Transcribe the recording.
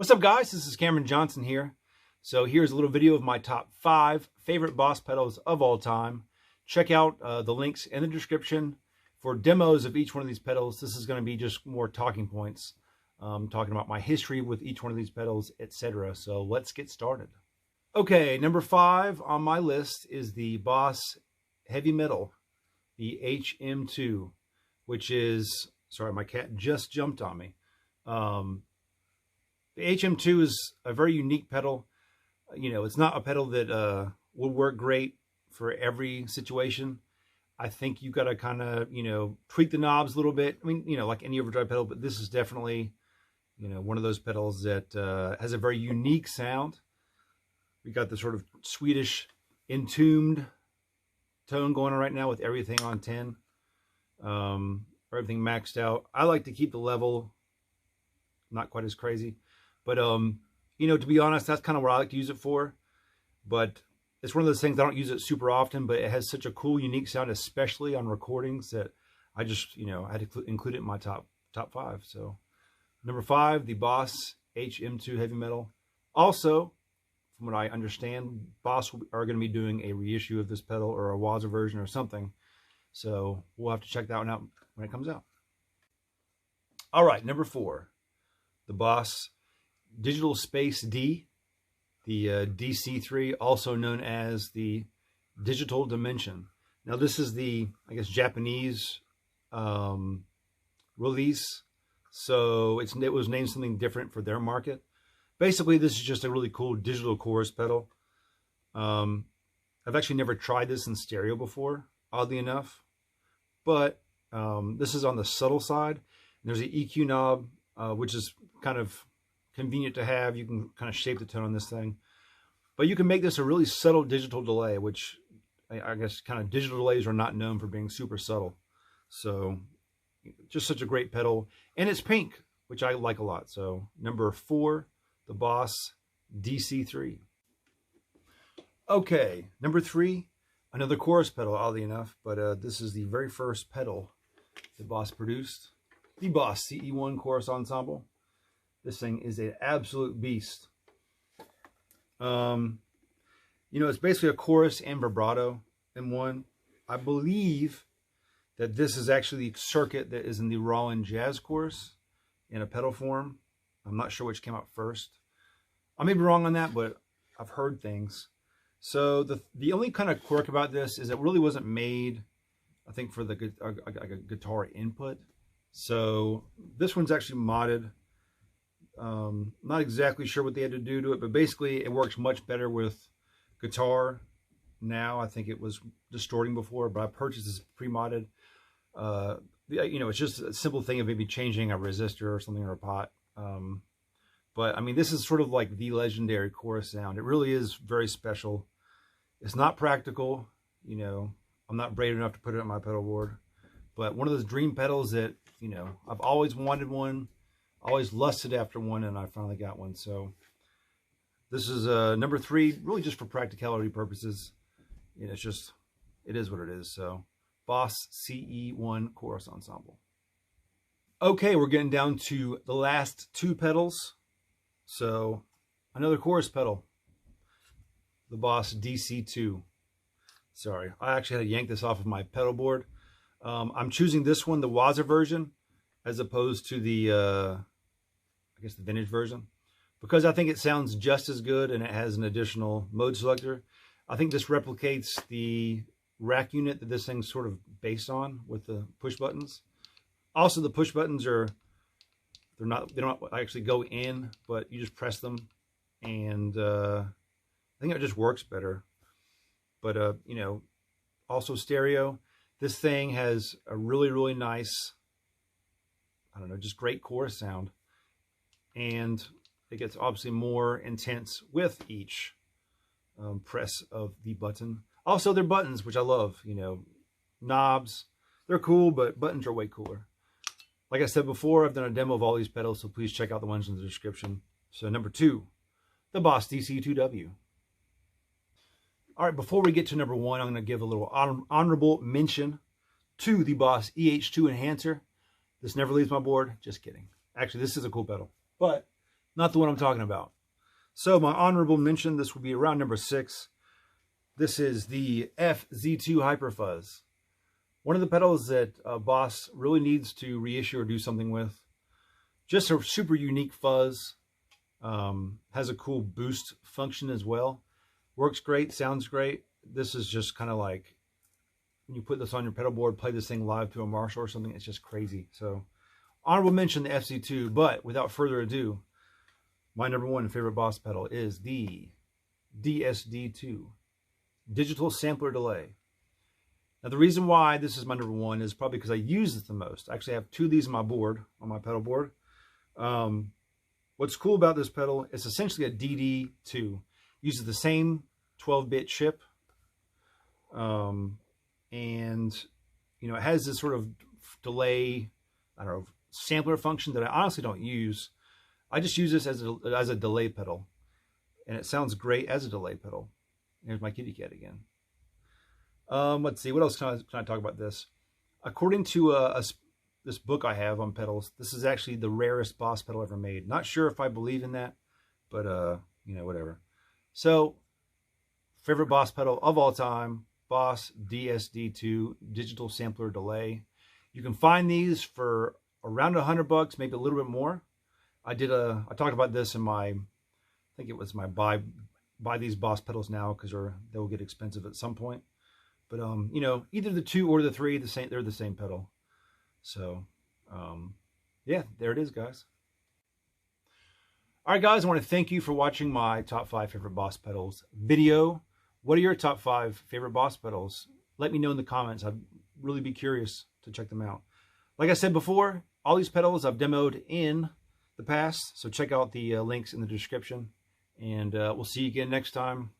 What's up, guys? This is Cameron Johnson here. So here's a little video of my top 5 favorite Boss pedals of all time. Check out the links in the description for demos of each one of these pedals. This is going to be just more talking points, talking about my history with each one of these pedals, etc. So let's get started. Okay, number 5 on my list is the Boss Heavy Metal, the HM2, which is, sorry, my cat just jumped on me. The HM2 is a very unique pedal. You know, it's not a pedal that would work great for every situation. I think you got to kind of, tweak the knobs a little bit. I mean, like any overdrive pedal, but this is definitely, one of those pedals that has a very unique sound. We got the sort of Swedish entombed tone going on right now with everything on 10. Everything maxed out. I like to keep the level not quite as crazy. But, to be honest, that's kind of what I like to use it for. But it's one of those things, I don't use it super often, but it has such a cool, unique sound, especially on recordings, that I just, I had to include it in my top 5. So, number 5, the Boss HM2 Heavy Metal. Also, from what I understand, Boss are going to be doing a reissue of this pedal, or a Waza version or something. So, we'll have to check that one out when it comes out. All right, number 4, the Boss Digital Space D, the DC3, also known as the Digital Dimension. Now this is the, I guess, Japanese release, so it was named something different for their market. Basically, this is just a really cool digital chorus pedal. I've actually never tried this in stereo before, oddly enough, but this is on the subtle side. There's an EQ knob, which is kind of convenient to have. You can kind of shape the tone on this thing, but you can make this a really subtle digital delay, which I guess kind of digital delays are not known for being super subtle. So just such a great pedal, and it's pink, which I like a lot. So number 4, the Boss DC3. Okay, number 3, another chorus pedal, oddly enough, but this is the very first pedal the Boss produced, the Boss CE1 Chorus Ensemble. This thing is an absolute beast. It's basically a chorus and vibrato in one. I believe that this is actually the circuit that is in the Rollin Jazz Chorus in a pedal form. I'm not sure which came out first. I may be wrong on that, but I've heard things. So the only kind of quirk about this is it really wasn't made, I think, for the a guitar input. So this one's actually modded. Not exactly sure what they had to do to it, but basically it works much better with guitar now. I think it was distorting before, but I purchased this pre-modded. It's just a simple thing of maybe changing a resistor or something, or a pot. But I mean, this is sort of like the legendary chorus sound. It really is very special. It's not practical. I'm not brave enough to put it on my pedal board, but one of those dream pedals that, I've always wanted one. Always lusted after one, and I finally got one. So this is number 3, really just for practicality purposes. It is what it is. So Boss CE1 Chorus Ensemble. Okay, we're getting down to the last 2 pedals. So another chorus pedal, the Boss DC2. Sorry, I actually had to yank this off of my pedal board. I'm choosing this one, the Waza version, as opposed to the I guess the vintage version, because I think it sounds just as good, and it has an additional mode selector. I think this replicates the rack unit that this thing's sort of based on, with the push buttons. Also, the push buttons they don't actually go in, but you just press them, and I think it just works better. But also stereo. This thing has a really, really nice, I don't know, just great chorus sound. And it gets obviously more intense with each press of the button. Also, they're buttons, which I love. Knobs, they're cool, but buttons are way cooler. Like I said before, I've done a demo of all these pedals, so please check out the ones in the description. So number 2, the Boss DC2W. All right, before we get to number 1, I'm going to give a little honorable mention to the Boss EH2 Enhancer. This never leaves my board. Just kidding. Actually, this is a cool pedal. But Not the one I'm talking about. So my honorable mention, this will be around number 6. This is the FZ2 Hyperfuzz. One of the pedals that Boss really needs to reissue or do something with. Just a super unique fuzz. Has a cool boost function as well. Works great, sounds great. This is just kind of like when you put this on your pedal board, play this thing live to a Marshall or something, it's just crazy. So honorable mention the FZ2, but without further ado, my number 1 favorite Boss pedal is the DSD2, Digital Sampler Delay. Now the reason why this is my number 1 is probably because I use it the most. I actually have 2 of these on my board, on my pedal board. What's cool about this pedal, it's essentially a DD2. Uses the same 12-bit chip. And, you know, it has this sort of delay, I don't know, sampler function that I honestly don't use. I just use this as a delay pedal. And it sounds great as a delay pedal. Here's my kitty cat again. Let's see, what else can I talk about this? According to this book I have on pedals, this is actually the rarest Boss pedal ever made. Not sure if I believe in that, but you know, whatever. So, favorite Boss pedal of all time, Boss DSD2 Digital Sampler Delay. You can find these for around $100, maybe a little bit more. I talked about this in my, I think it was my buy these Boss pedals now because they'll get expensive at some point. But you know, either the 2 or the 3, they're the same pedal. So yeah, there it is, guys. All right, guys, I want to thank you for watching my top 5 favorite Boss pedals video. What are your top 5 favorite Boss pedals? Let me know in the comments. I'd really be curious to check them out. Like I said before, all these pedals I've demoed in the past, so check out the links in the description. And we'll see you again next time.